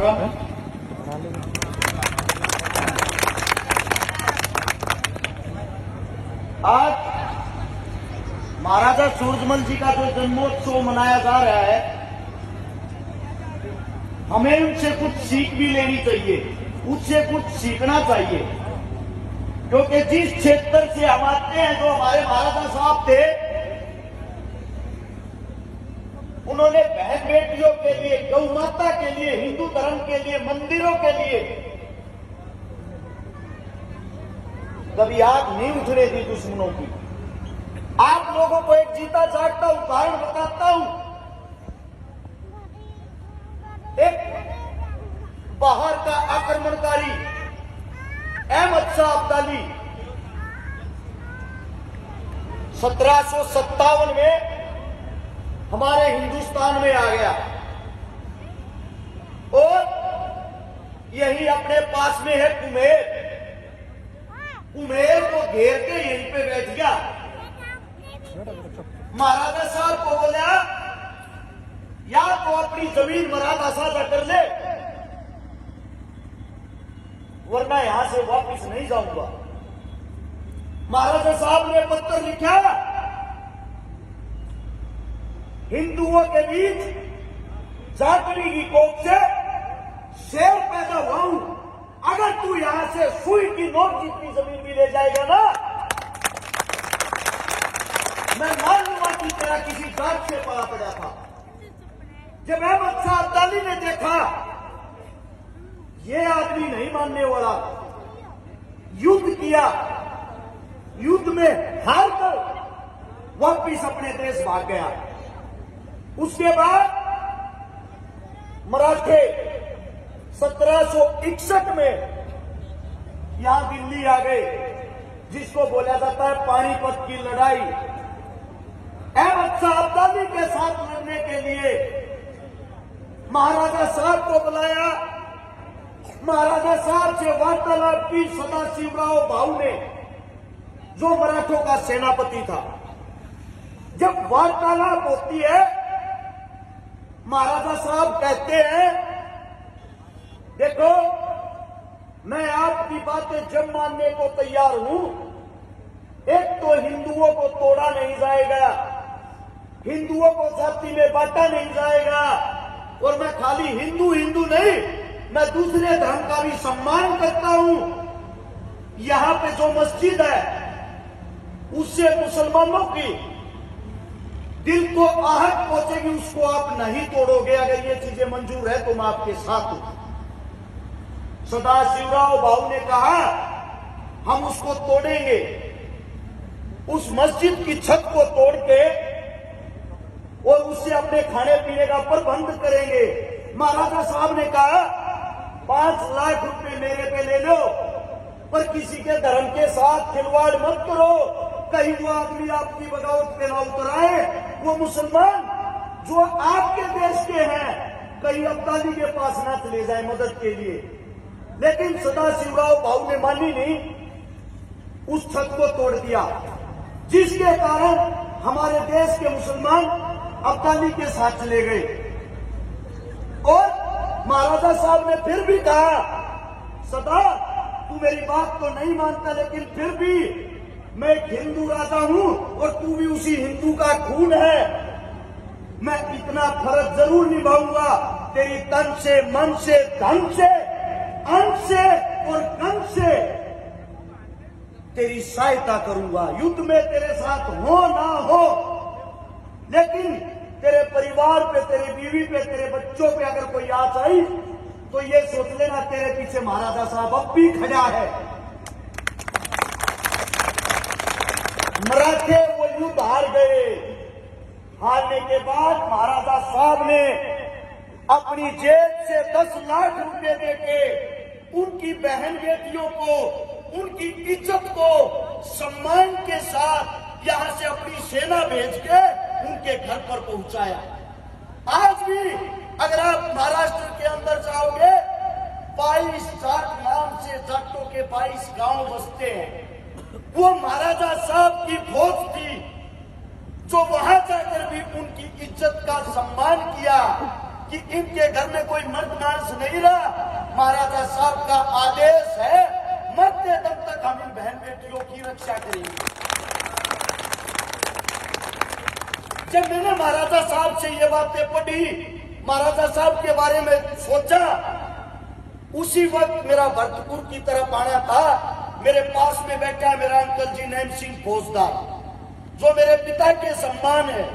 समागम। आज महाराजा सूरजमल जी का जो जन्मोत्सव मनाया जा रहा है, हमें उनसे कुछ सीख भी लेनी चाहिए, उससे कुछ सीखना चाहिए। क्योंकि जिस क्षेत्र से हम आते हैं, जो हमारे महाराजा साहब थे, उन्होंने बहन बेटियों के लिए, गौ माता के लिए, हिंदू धर्म के लिए, मंदिरों के लिए कभी आग नहीं उठने दी दुश्मनों की। आप लोगों को एक जीता जागता उदाहरण बताता हूं। एक बाहर का आक्रमणकारी अहमद शाह अब्दाली 1757 में हमारे हिंदुस्तान में आ गया और यही अपने पास में है कुम्हेर। कुम्हेर को घेर के यहीं पे बैठ गया। महाराजा साहब को बोला, या तो अपनी जमीन मराठा साझा कर ले, वरना यहां से वापस नहीं जाऊंगा। महाराजा साहब ने पत्र लिखा, हिंदुओं के बीच जाटवी की कोख से शेर पैदा हुआ हूं। अगर तू यहां से सुई की नोक जितनी जमीन भी ले जाएगा ना, मैं मान लूंगा की तरह किसी जाट से पला पड़ा था। जब अहमद शाह अब्दाली ने देखा ये आदमी नहीं मानने वाला, युद्ध किया, युद्ध में हार कर वापिस अपने देश भाग गया। उसके बाद मराठे 1761 में यहां दिल्ली आ गए, जिसको बोला जाता है पानीपत की लड़ाई। अहमद शाह अब्दाली के साथ लड़ने के लिए महाराजा साहब को बुलाया। महाराजा साहब से वार्तालाप की सदाशिवराव भाऊ ने, जो मराठों का सेनापति था। जब वार्तालाप होती है, महाराजा साहब कहते हैं, देखो मैं आपकी बातें जब मानने को तैयार हूं। एक तो हिंदुओं को तोड़ा नहीं जाएगा, हिंदुओं को जाति में बांटा नहीं जाएगा, और मैं खाली हिंदू हिंदू नहीं, मैं दूसरे धर्म का भी सम्मान करता हूं। यहां पे जो मस्जिद है, उससे मुसलमानों की दिल को आहट पहुंचेगी, उसको आप नहीं तोड़ोगे। अगर ये चीजें मंजूर है तो मैं आपके साथ हूं। सदाशिवराव भाऊ ने कहा, हम उसको तोड़ेंगे, उस मस्जिद की छत को तोड़ के और उससे अपने खाने पीने का प्रबंध करेंगे। महाराजा साहब ने कहा, 5 लाख रुपए मेरे पे ले लो, पर किसी के धर्म के साथ खिलवाड़ मत करो। कहीं वो आदमी आपकी बगावत पे ना उतर आए, वो मुसलमान जो आपके देश के हैं, कहीं अब्दाली के पास ना चले जाए मदद के लिए। लेकिन सदाशिवराव भाऊ ने मानी नहीं, उस छत को तोड़ दिया, जिसके कारण हमारे देश के मुसलमान अब्दाली के साथ चले गए। और महाराजा साहब ने फिर भी कहा, सदा तू मेरी बात तो नहीं मानता, लेकिन फिर भी मैं एक हिंदू राजा हूं और तू भी उसी हिंदू का खून है। मैं इतना फर्ज जरूर निभाऊंगा, तेरी तन से, मन से, धन से, अन्न से और कन से तेरी सहायता करूंगा। युद्ध में तेरे साथ हो ना हो, लेकिन तेरे परिवार पे, तेरी बीवी पे, तेरे बच्चों पे अगर कोई आँच आई तो ये सोच लेना, तेरे पीछे महाराजा साहब अब भी खड़ा है। मराठे वो युद्ध हार गए। हारने के बाद महाराजा साहब ने अपनी जेब से 10 लाख रुपए देके उनकी बहन बेटियों को, उनकी इज्जत को सम्मान के साथ यहां से अपनी सेना भेज के उनके घर पर पहुंचाया। आज भी अगर आप महाराष्ट्र के अंदर जाओगे, 22 जाट नाम से जाटों के 22 गांव बसते हैं। वो महाराजा साहब की फौज थी जो वहां जाकर भी उनकी इज्जत का सम्मान किया कि इनके घर में कोई मर्द मांस नहीं रहा, महाराजा साहब का आदेश है, मरते दम तक हम इन बहन बेटियों की रक्षा करेंगे। जब मैंने महाराजा साहब से ये बातें पढ़ी, महाराजा साहब के बारे में सोचा, उसी वक्त मेरा भरतपुर की तरफ आना था। मेरे पास में बैठा मेरा अंकल जी नैम सिंह फौजदार, जो मेरे पिता के सम्मान है।